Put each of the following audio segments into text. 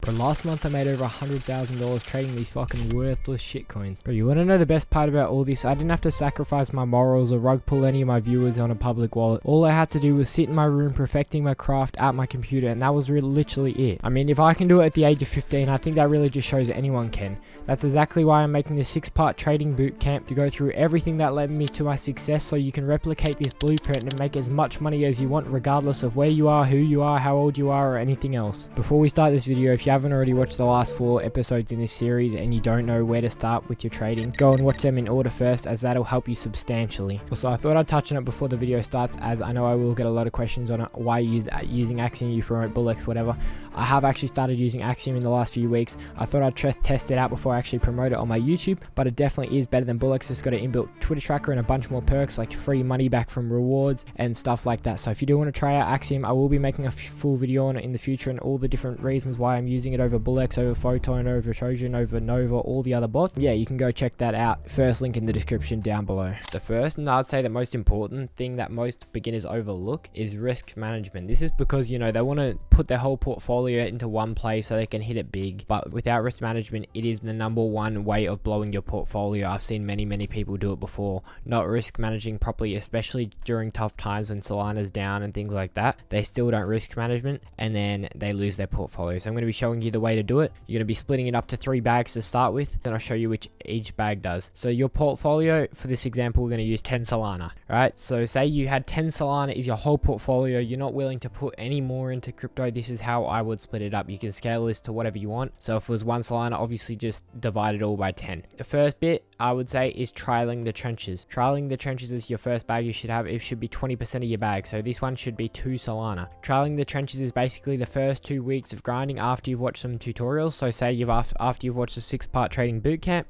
Bro, last month I made over $100,000 trading these fucking worthless shitcoins. Bro, you wanna know the best part about all this? I didn't have to sacrifice my morals or rug pull any of my viewers on a public wallet. All I had to do was sit in my room perfecting my craft at my computer, and that was literally it. I mean, if I can do it at the age of 15, I think that really just shows anyone can. That's exactly why I'm making this 6-part trading bootcamp, to go through everything that led me to my success, so you can replicate this blueprint and make as much money as you want, regardless of where you are, who you are, how old you are, or anything else. Before we start this video, if you haven't already watched the last 4 episodes in this series and you don't know where to start with your trading, go and watch them in order first, as that'll help you substantially. Also, I thought I'd touch on it before the video starts, as I know I will get a lot of questions on it. Why using Axiom, you promote BullX, whatever. I have actually started using Axiom in the last few weeks. I thought I'd test it out before I actually promote it on my YouTube, but it definitely is better than BullX. It's got an inbuilt Twitter tracker and a bunch more perks like free money back from rewards and stuff like that. So if you do want to try out Axiom, I will be making a full video on it in the future, and all the different reasons why I'm using it over BullX, over Photon, over Trojan, over Nova, all the other bots. Yeah, you can go check that out. First link in the description down below. The first, and I'd say the most important thing that most beginners overlook, is risk management. This is because, you know, they want to put their whole portfolio into one place so they can hit it big, but without risk management, it is the #1 way of blowing your portfolio. I've seen many people do it before, not risk managing properly, especially during tough times when Solana's down and things like that. They still don't risk management, and then they lose their portfolio. So I'm going to be showing you the way to do it. You're going to be splitting it up to 3 bags to start with, then I'll show you which each bag does. So your portfolio, for this example, we're going to use 10 Solana, right? So say you had 10 Solana is your whole portfolio. You're not willing to put any more into crypto. This is how I would split it up. You can scale this to whatever you want. So if it was 1 Solana, obviously just divide it all by 10. The first bit I would say is trialing the trenches. Trialing the trenches is your first bag you should have. It should be 20% of your bag. So this one should be 2 Solana. Trialing the trenches is basically the first 2 weeks of grinding after you've watched some tutorials. So say after you've watched a 6-part trading bootcamp,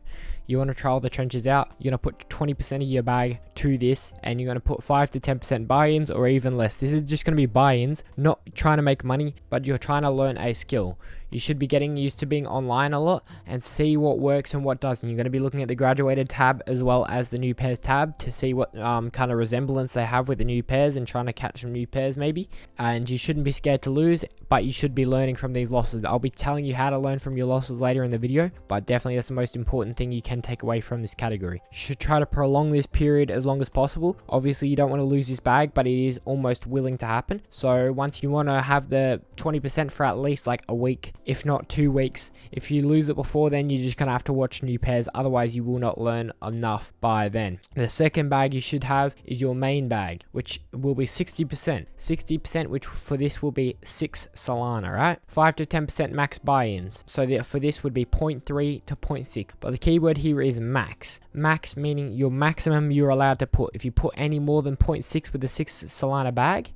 you want to trial the trenches out, you're going to put 20% of your bag to this, and you're going to put 5 to 10% buy-ins, or even less. This is just going to be buy-ins, not trying to make money, but you're trying to learn a skill. You should be getting used to being online a lot and see what works and what doesn't. You're going to be looking at the graduated tab as well as the new pairs tab to see what kind of resemblance they have with the new pairs, and trying to catch some new pairs maybe. And you shouldn't be scared to lose, but you should be learning from these losses. I'll be telling you how to learn from your losses later in the video, but definitely that's the most important thing you can take away from this category. You should try to prolong this period as long as possible. Obviously you don't want to lose this bag, but it is almost willing to happen. So once you want to have the 20% for at least like a week, if not 2 weeks. If you lose it before then, you're just gonna have to watch new pairs, otherwise you will not learn enough by then. The second bag you should have is your main bag, which will be 60%, which for this will be 6 Solana, right? 5 to 10% max buy-ins. So for this would be 0.3 to 0.6, but the keyword here is max. Max meaning your maximum you're allowed to put. If you put any more than 0.6 with the 6 Solana bag,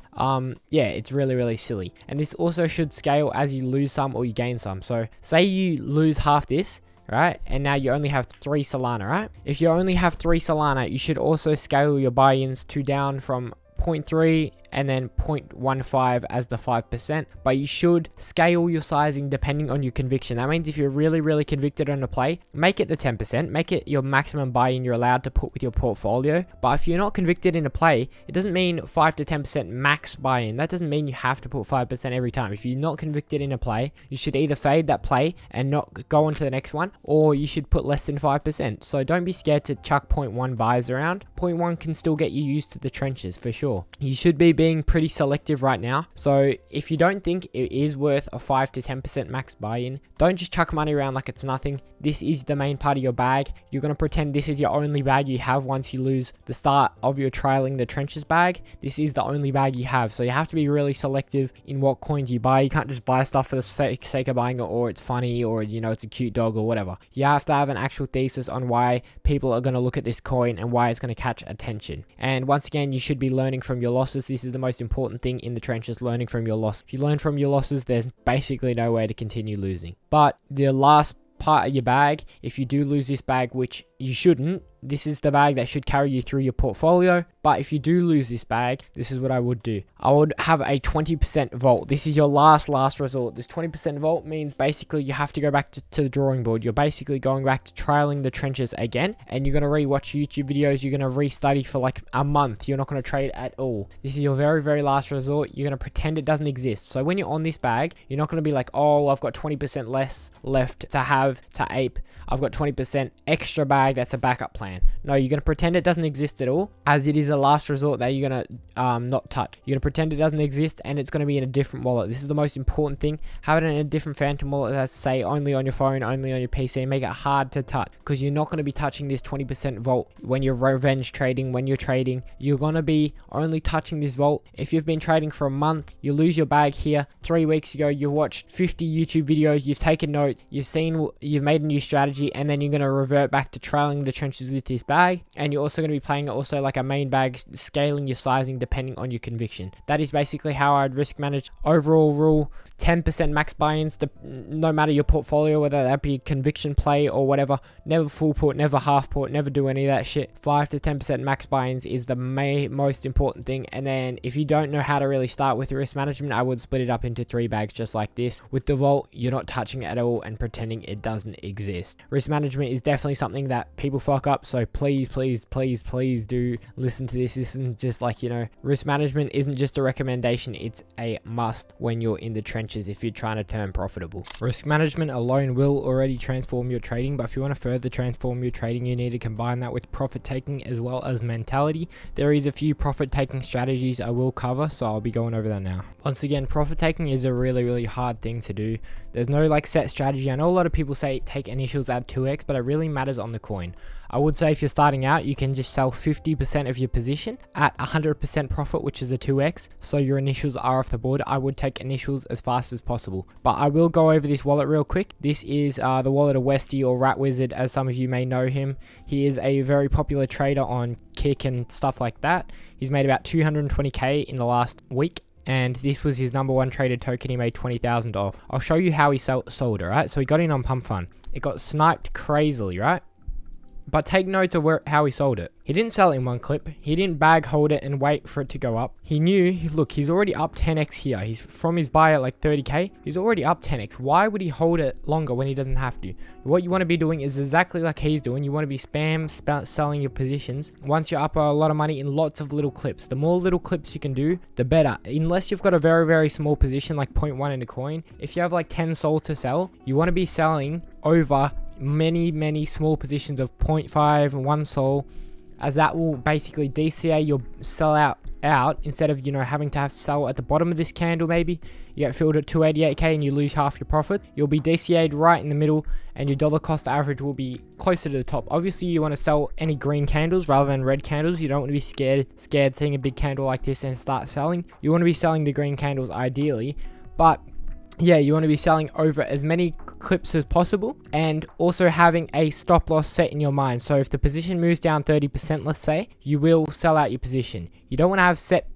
yeah, it's really silly. And this also should scale as you lose some or you gain some. So say you lose half this, right, and now you only have 3 Solana, right? If you only have 3 Solana, you should also scale your buy-ins to down from 0.3 and then 0.15 as the 5%, but you should scale your sizing depending on your conviction. That means if you're really convicted on a play, make it the 10%, make it your maximum buy-in you're allowed to put with your portfolio. But if you're not convicted in a play, it doesn't mean 5 to 10% max buy-in. That doesn't mean you have to put 5% every time. If you're not convicted in a play, you should either fade that play and not go on to the next one, or you should put less than 5%. So don't be scared to chuck 0.1 buys around. 0.1 can still get you used to the trenches for sure. You should be being pretty selective right now. So if you don't think it is worth a 5 to 10% max buy-in, don't just chuck money around like it's nothing. This is the main part of your bag. You're going to pretend this is your only bag you have once you lose the start of your trialing the trenches bag. This is the only bag you have. So you have to be really selective in what coins you buy. You can't just buy stuff for the sake of buying it, or it's funny, or you know, it's a cute dog or whatever. You have to have an actual thesis on why people are going to look at this coin and why it's going to catch attention. And once again, you should be learning from your losses. This is the most important thing in the trenches, learning from your loss. If you learn from your losses, there's basically no way to continue losing. But the last part of your bag, if you do lose this bag, which you shouldn't. This is the bag that should carry you through your portfolio. But if you do lose this bag, this is what I would do. I would have a 20% vault. This is your last resort. This 20% vault means basically you have to go back to the drawing board. You're basically going back to trialing the trenches again, and you're going to re-watch YouTube videos. You're going to re-study for like a month. You're not going to trade at all. This is your very last resort. You're going to pretend it doesn't exist. So when you're on this bag, you're not going to be like, oh, I've got 20% less left to ape. I've got 20% extra bag. That's a backup plan. No, you're going to pretend it doesn't exist at all, as it is a last resort that you're going to not touch. You're going to pretend it doesn't exist, and it's going to be in a different wallet. This is the most important thing. Have it in a different phantom wallet that's, say, only on your phone, only on your PC. Make it hard to touch, because you're not going to be touching this 20% vault when you're revenge trading. When you're trading, you're going to be only touching this vault if you've been trading for a month. You lose your bag here. 3 weeks ago, you watched 50 YouTube videos. You've taken notes. You've made a new strategy, and then you're going to revert back to trailing the trenches with this bag. And you're also going to be playing it also like a main bag, scaling your sizing depending on your conviction. That is basically how I'd risk manage. Overall rule: 10% max buy-ins, no matter your portfolio, whether that be conviction play or whatever. Never full put, never half put, never do any of that shit. 5 to 10% max buy-ins is the most important thing. And then if you don't know how to really start with risk management, I would split it up into 3 bags just like this. With the vault, you're not touching it at all and pretending it doesn't exist. Risk management is definitely something that people fuck up, so please do listen to this. This isn't just like, risk management isn't just a recommendation, it's a must when you're in the trenches if you're trying to turn profitable. Risk management alone will already transform your trading, but if you want to further transform your trading, you need to combine that with profit taking as well as mentality. There is a few profit taking strategies I will cover, so I'll be going over that now. Once again, profit taking is a really hard thing to do. There's no like set strategy. I know a lot of people say take initials at 2x, but it really matters on the coin. I would say if you're starting out, you can just sell 50% of your position at 100% profit, which is a 2x. So your initials are off the board. I would take initials as fast as possible. But I will go over this wallet real quick. This is the wallet of Westy, or Rat Wizard, as some of you may know him. He is a very popular trader on Kick and stuff like that. He's made about 220k in the last week. And this was his #1 traded token. He made 20,000 off. I'll show you how he sold it, right? So he got in on Pump Fun. It got sniped crazily, right? But take note of how he sold it. He didn't sell it in one clip. He didn't bag hold it and wait for it to go up. He knew, look, he's already up 10x here. He's from his buy at like 30k. He's already up 10x. Why would he hold it longer when he doesn't have to? What you want to be doing is exactly like he's doing. You want to be selling your positions once you're up a lot of money in lots of little clips. The more little clips you can do, the better. Unless you've got a very small position like 0.1 in a coin. If you have like 10 SOL to sell, you want to be selling over many small positions of 0.5 and 1 SOL, as that will basically DCA your sell out instead of having to sell at the bottom of this candle. Maybe you get filled at 288k and you lose half your profit. You'll be DCA'd right in the middle, and your dollar cost average will be closer to the top. Obviously you want to sell any green candles rather than red candles. You don't want to be scared seeing a big candle like this and start selling. You want to be selling the green candles ideally, but yeah, you want to be selling over as many clips as possible, and also having a stop loss set in your mind. So if the position moves down 30%, let's say, you will sell out your position. You don't want to have set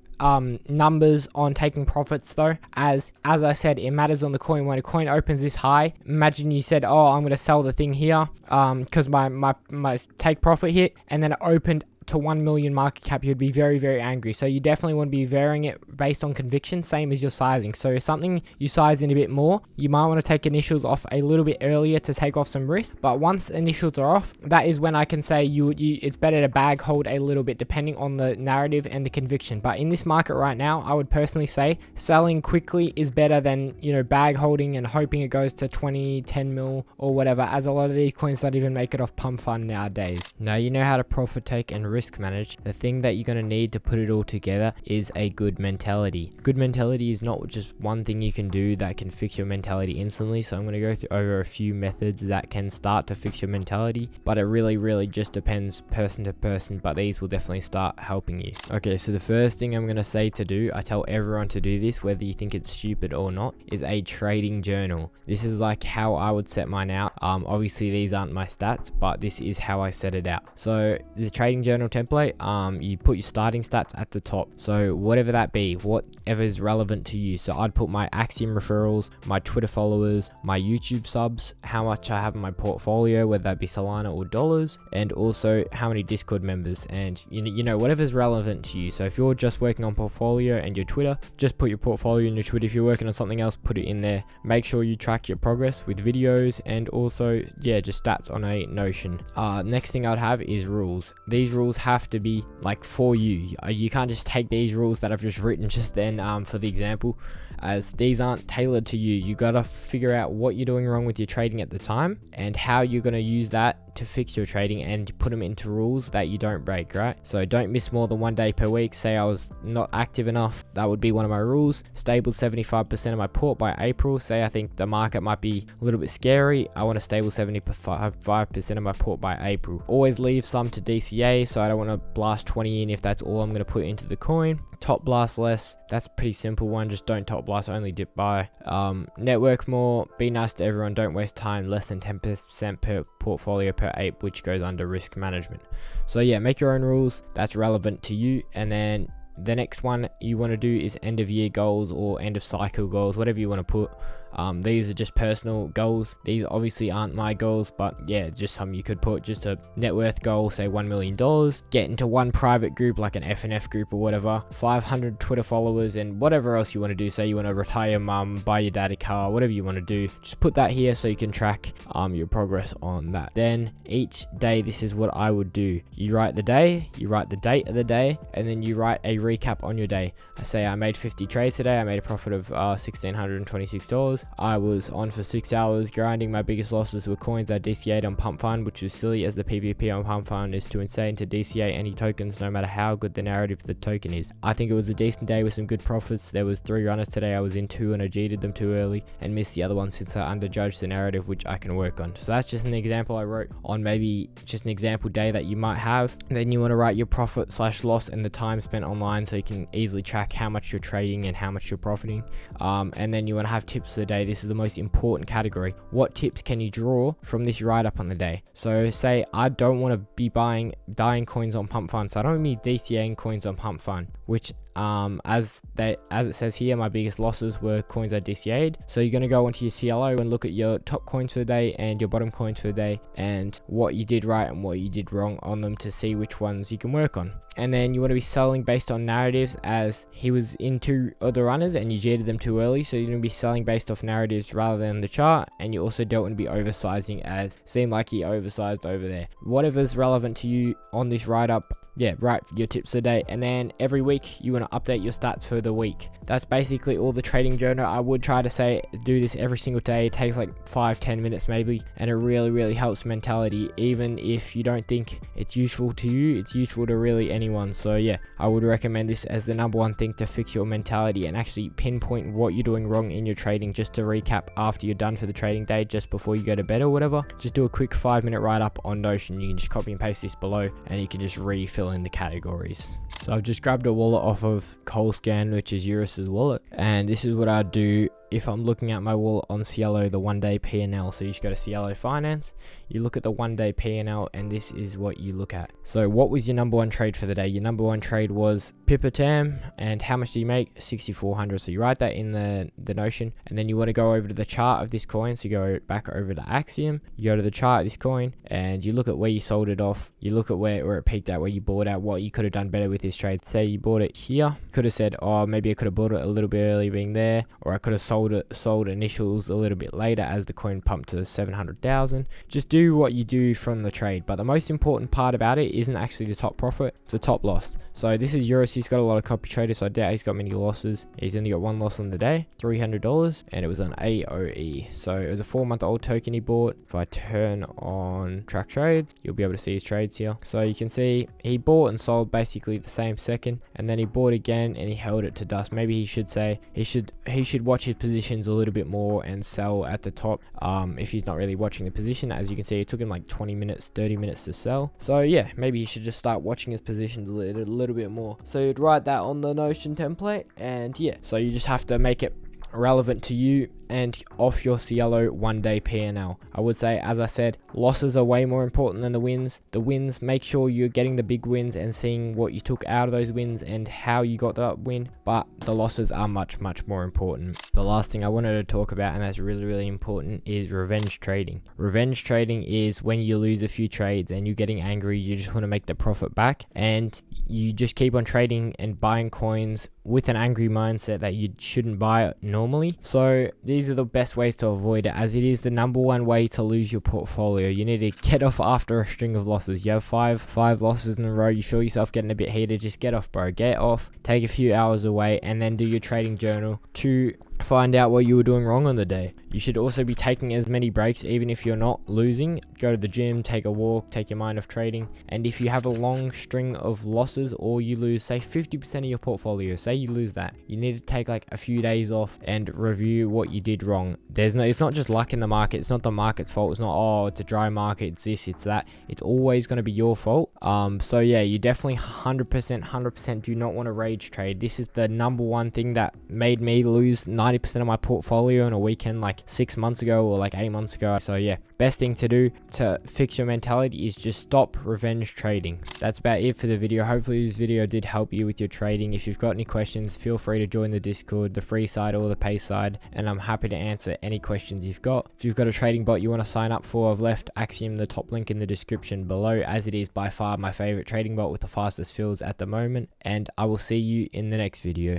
numbers on taking profits though, as I said, it matters on the coin. When a coin opens this high, imagine you said, oh, I'm going to sell the thing here because my take profit hit, and then it opened to 1 million market cap, you'd be very angry. So you definitely want to be varying it based on conviction, same as your sizing. So if something you size in a bit more, you might want to take initials off a little bit earlier to take off some risk. But once initials are off, that is when I can say it's better to bag hold a little bit depending on the narrative and the conviction. But in this market right now, I would personally say selling quickly is better than bag holding and hoping it goes to 20, 10 mil or whatever, as a lot of these coins don't even make it off Pump Fund nowadays. Now you know how to profit take and risk manage. The thing that you're going to need to put it all together is a good mentality. Good mentality is not just one thing you can do that can fix your mentality instantly. So I'm going to go over a few methods that can start to fix your mentality, but it really just depends person to person, but these will definitely start helping you. Okay, so the first thing I'm going to say to do, I tell everyone to do this, whether you think it's stupid or not, is a trading journal. This is like how I would set mine out. Obviously these aren't my stats, but this is how I set it out. So the trading journal Journal template, you put your starting stats at the top. So whatever that be, whatever is relevant to you. So I'd put my Axiom referrals, my Twitter followers, my YouTube subs, how much I have in my portfolio, whether that be Solana or dollars, and also how many Discord members, and you know, whatever's relevant to you. So if you're just working on portfolio and your Twitter, just put your portfolio in your Twitter. If you're working on something else, put it in there. Make sure you track your progress with videos, and also, yeah, just stats on a Notion. Next thing I'd have is rules. These rules have to be like for you. You can't just take these rules that I've just written just then for the example, as these aren't tailored to you. You gotta figure out what you're doing wrong with your trading at the time and how you're gonna use that to fix your trading and put them into rules that you don't break, right? So don't miss more than 1 day per week. Say I was not active enough, that would be one of my rules. Stable 75% of my port by April. Say I think the market might be a little bit scary, I want to stable 75% of my port by April. Always leave some to DCA, so I don't want to blast 20 in if that's all I'm going to put into the coin. Top blast less, that's a pretty simple one. Just don't top blast, only dip buy. Network more, be nice to everyone, don't waste time. Less than 10% per portfolio per ape, which goes under risk management. So yeah, make your own rules that's relevant to you. And then the next one you want to do is end of year goals or end of cycle goals, whatever you want to put. These are just personal goals. These obviously aren't my goals, but yeah, just some you could put. Just a net worth goal, say $1 million, get into one private group like an FNF group or whatever, 500 Twitter followers, and whatever else you want to do. Say you want to retire your mum, buy your dad a car, whatever you want to do, just put that here so you can track your progress on that. Then each day, this is what I would do. You write the day, you write the date of the day, and then you write a recap on your day. I say I made 50 trades today, I made a profit of $1,626. I was on for 6 hours grinding. My biggest losses were coins I DCA'd on Pump Fund, which was silly as the PvP on Pump Fund is too insane to DCA any tokens no matter how good the narrative of the token is. I think it was a decent day with some good profits. There was 3 runners today. I was in 2 and I cheated them too early and missed the other one since I underjudged the narrative, which I can work on. So that's just an example I wrote on, maybe just an example day that you might have. Then you want to write your profit / loss and the time spent online so you can easily track how much you're trading and how much you're profiting. And then you want to have tips for the day. This is the most important category. What tips can you draw from this write-up on the day? So say I don't want to be buying dying coins on Pump Fund, so I don't be DCAing coins on Pump Fund, which as it says here, my biggest losses were coins I DCA'd. So you're going to go onto your Cielo and look at your top coins for the day and your bottom coins for the day and what you did right and what you did wrong on them to see which ones you can work on. And then you want to be selling based on narratives, as he was in 2 other runners and you jaded them too early, so you're going to be selling based off narratives rather than the chart. And you also don't want to be oversizing, as seemed like he oversized over there. Whatever's relevant to you on this write-up, yeah, write your tips a day. And then every week you want to update your stats for the week. That's basically all the trading journal. I would try to say do this every single day. It takes like 5-10 minutes maybe, and it really helps mentality. Even if you don't think it's useful to you, it's useful to really anyone. So yeah, I would recommend this as the #1 thing to fix your mentality and actually pinpoint what you're doing wrong in your trading. Just to recap after you're done for the trading day, just before you go to bed or whatever, just do a quick 5-minute write-up on Notion. You can just copy and paste this below and you can just refill in the categories. So I've just grabbed a wallet off of Colscan, which is Eurus's wallet, and this is what I'd do if I'm looking at my wallet on Cielo, the 1-day P&L. So you just go to Cielo Finance, you look at the 1-day P&L, and this is what you look at. So what was your #1 trade for the day? Your #1 trade was Pipitam, and how much do you make? 6,400. So you write that in the Notion, and then you want to go over to the chart of this coin. So you go back over to Axiom, you go to the chart of this coin, and you look at where you sold it off. You look at where it peaked at, where you bought at, what you could have done better with this trade. Say you bought it here, could have said, oh, maybe I could have bought it a little bit early being there, or I could have sold initials a little bit later as the coin pumped to 700,000. Just do what you do from the trade, but the most important part about it isn't actually the top profit, it's the top loss. So this is Eurus. He's got a lot of copy traders, so I doubt he's got many losses. He's only got 1 loss on the day, $300, and it was an AOE. So it was a 4-month-old token he bought. If I turn on track trades, you'll be able to see his trades here. So you can see he bought and sold basically the same second, and then he bought again and he held it to dust. Maybe he should say he should watch his positions a little bit more and sell at the top if he's not really watching the position. As you can see, it took him like 20 minutes 30 minutes to sell. So yeah, maybe he should just start watching his positions a little bit more. So you'd write that on the Notion template, and yeah, so you just have to make it relevant to you and off your Cielo 1-day P&L. I would say, as I said, losses are way more important than the wins. The wins, make sure you're getting the big wins and seeing what you took out of those wins and how you got that win, but the losses are much more important. The last thing I wanted to talk about, and that's really important, is revenge trading. Revenge trading is when you lose a few trades and you're getting angry, you just want to make the profit back, and you just keep on trading and buying coins with an angry mindset that you shouldn't buy it normally. So these are the best ways to avoid it, as it is the #1 way to lose your portfolio. You need to get off after a string of losses. You have five losses in a row, you feel yourself getting a bit heated, just get off, bro. Get off, take a few hours away, and then do your trading journal to find out what you were doing wrong on the day. You should also be taking as many breaks, even if you're not losing. Go to the gym, take a walk, take your mind off trading. And if you have a long string of losses, or you lose, say 50% of your portfolio, say you lose that, you need to take like a few days off and review what you did wrong. It's not just luck in the market. It's not the market's fault. It's not, oh, it's a dry market, it's this, it's that. It's always going to be your fault. So yeah, you definitely 100% do not want to rage trade. This is the #1 thing that made me lose 90% of my portfolio in a weekend like 6 months ago or like 8 months ago. So yeah, best thing to do to fix your mentality is just stop revenge trading. That's about it for the video. Hopefully this video did help you with your trading. If you've got any questions, feel free to join the Discord, the free side or the pay side, and I'm happy to answer any questions you've got. If you've got a trading bot you want to sign up for, I've left Axiom, the top link in the description below, as it is by far my favorite trading bot with the fastest fills at the moment, and I will see you in the next video.